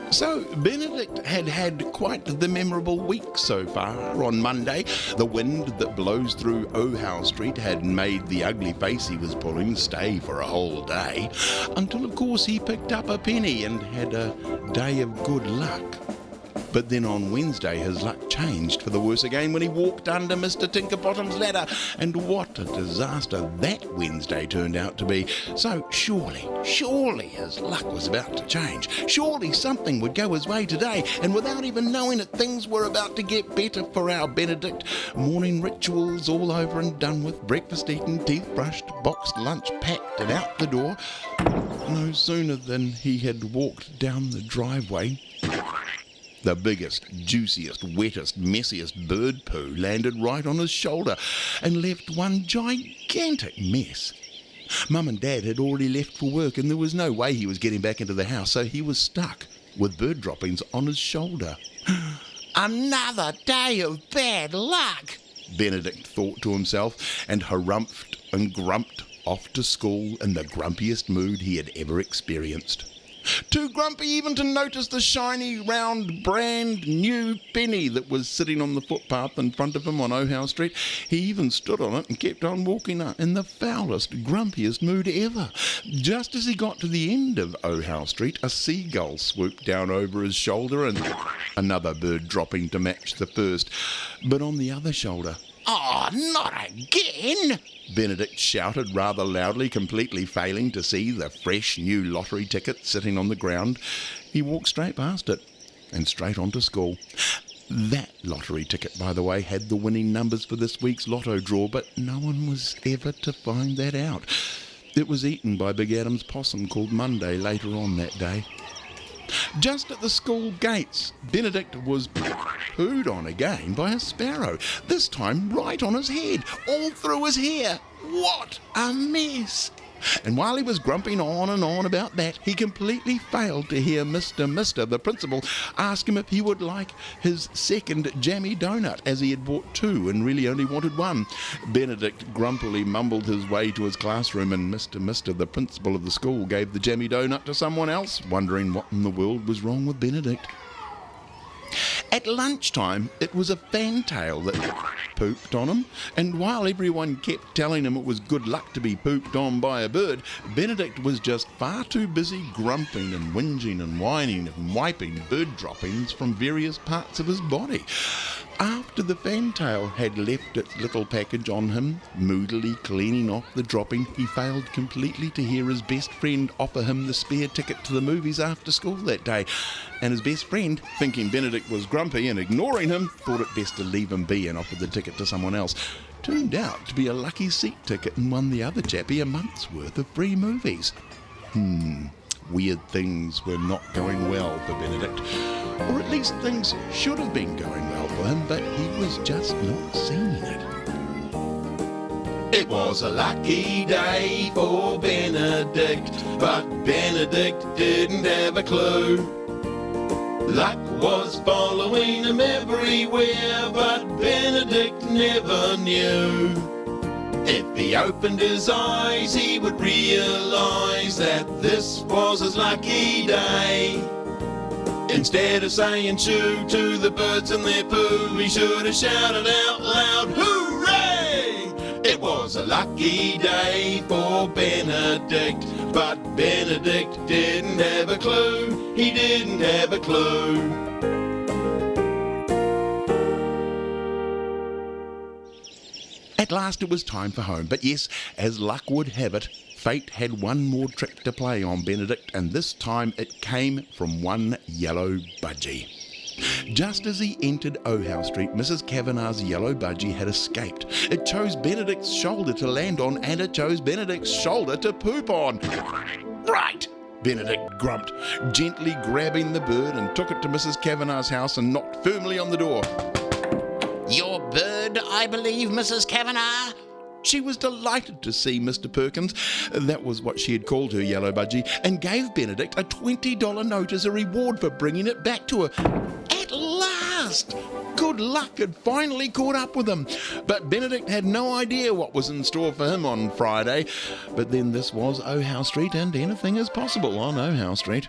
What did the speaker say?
So Benedict had had quite the memorable week so far. On Monday, the wind that blows through Ohow Street had made the ugly face he was pulling stay for a whole day, until of course he picked up a penny and had a day of good luck. But then on Wednesday his luck changed for the worse again when he walked under Mr. Tinkerbottom's ladder, and what a disaster that Wednesday turned out to be. So surely his luck was about to change. Surely something would go his way today, and without even knowing it, things were about to get better for our Benedict. Morning rituals all over and done with, breakfast eaten, teeth brushed, boxed lunch packed and out the door. No sooner than he had walked down the driveway, the biggest, juiciest, wettest, messiest bird poo landed right on his shoulder and left one gigantic mess. Mum and Dad had already left for work, and there was no way he was getting back into the house, so he was stuck with bird droppings on his shoulder. Another day of bad luck, Benedict thought to himself, and harumphed and grumped off to school in the grumpiest mood he had ever experienced. Too grumpy even to notice the shiny, round, brand new penny that was sitting on the footpath in front of him on Ohow Street. He even stood on it and kept on walking up in the foulest, grumpiest mood ever. Just as he got to the end of Ohow Street, a seagull swooped down over his shoulder and another bird dropping to match the first. But on the other shoulder, "Oh, not again!" Benedict shouted rather loudly, completely failing to see the fresh new lottery ticket sitting on the ground. He walked straight past it and straight on to school. That lottery ticket, by the way, had the winning numbers for this week's lotto draw, but no one was ever to find that out. It was eaten by Big Adam's possum called Monday later on that day. Just at the school gates, Benedict was pooed on again by a sparrow, this time right on his head, all through his hair. What a mess! And while he was grumping on and on about that, he completely failed to hear Mr. the principal, ask him if he would like his second jammy donut, as he had bought two and really only wanted one. Benedict grumpily mumbled his way to his classroom, and Mr. the principal of the school gave the jammy donut to someone else, wondering what in the world was wrong with Benedict. At lunchtime, it was a fantail that pooped on him, and while everyone kept telling him it was good luck to be pooped on by a bird, Benedict was just far too busy grumping and whinging and whining and wiping bird droppings from various parts of his body. After the fantail had left its little package on him, moodily cleaning off the dropping, he failed completely to hear his best friend offer him the spare ticket to the movies after school that day. And his best friend, thinking Benedict was grumpy and ignoring him, thought it best to leave him be and offered the ticket to someone else. Turned out to be a lucky seat ticket and won the other chappie a month's worth of free movies. Weird things were not going well for Benedict. Or at least things should have been going well for him, but he was just not seeing it. It was a lucky day for Benedict, but Benedict didn't have a clue. Luck was following him everywhere, but Benedict never knew. If he opened his eyes, he would realise that this was his lucky day. Instead of saying shoo to the birds and their poo, he should have shouted out loud, hooray! It was a lucky day for Benedict, but Benedict didn't have a clue. He didn't have a clue. At last it was time for home, but yes, as luck would have it, fate had one more trick to play on Benedict, and this time it came from one yellow budgie. Just as he entered Ohow Street, Mrs. Kavanagh's yellow budgie had escaped. It chose Benedict's shoulder to land on, and it chose Benedict's shoulder to poop on. Right! Benedict grumped, gently grabbing the bird, and took it to Mrs. Kavanagh's house and knocked firmly on the door. "Your bird, I believe, Mrs. Kavanagh?" She was delighted to see Mr. Perkins, that was what she had called her yellow budgie, and gave Benedict a $20 note as a reward for bringing it back to her. At last! Good luck had finally caught up with him. But Benedict had no idea what was in store for him on Friday. But then this was Ohow Street, and anything is possible on Ohow Street.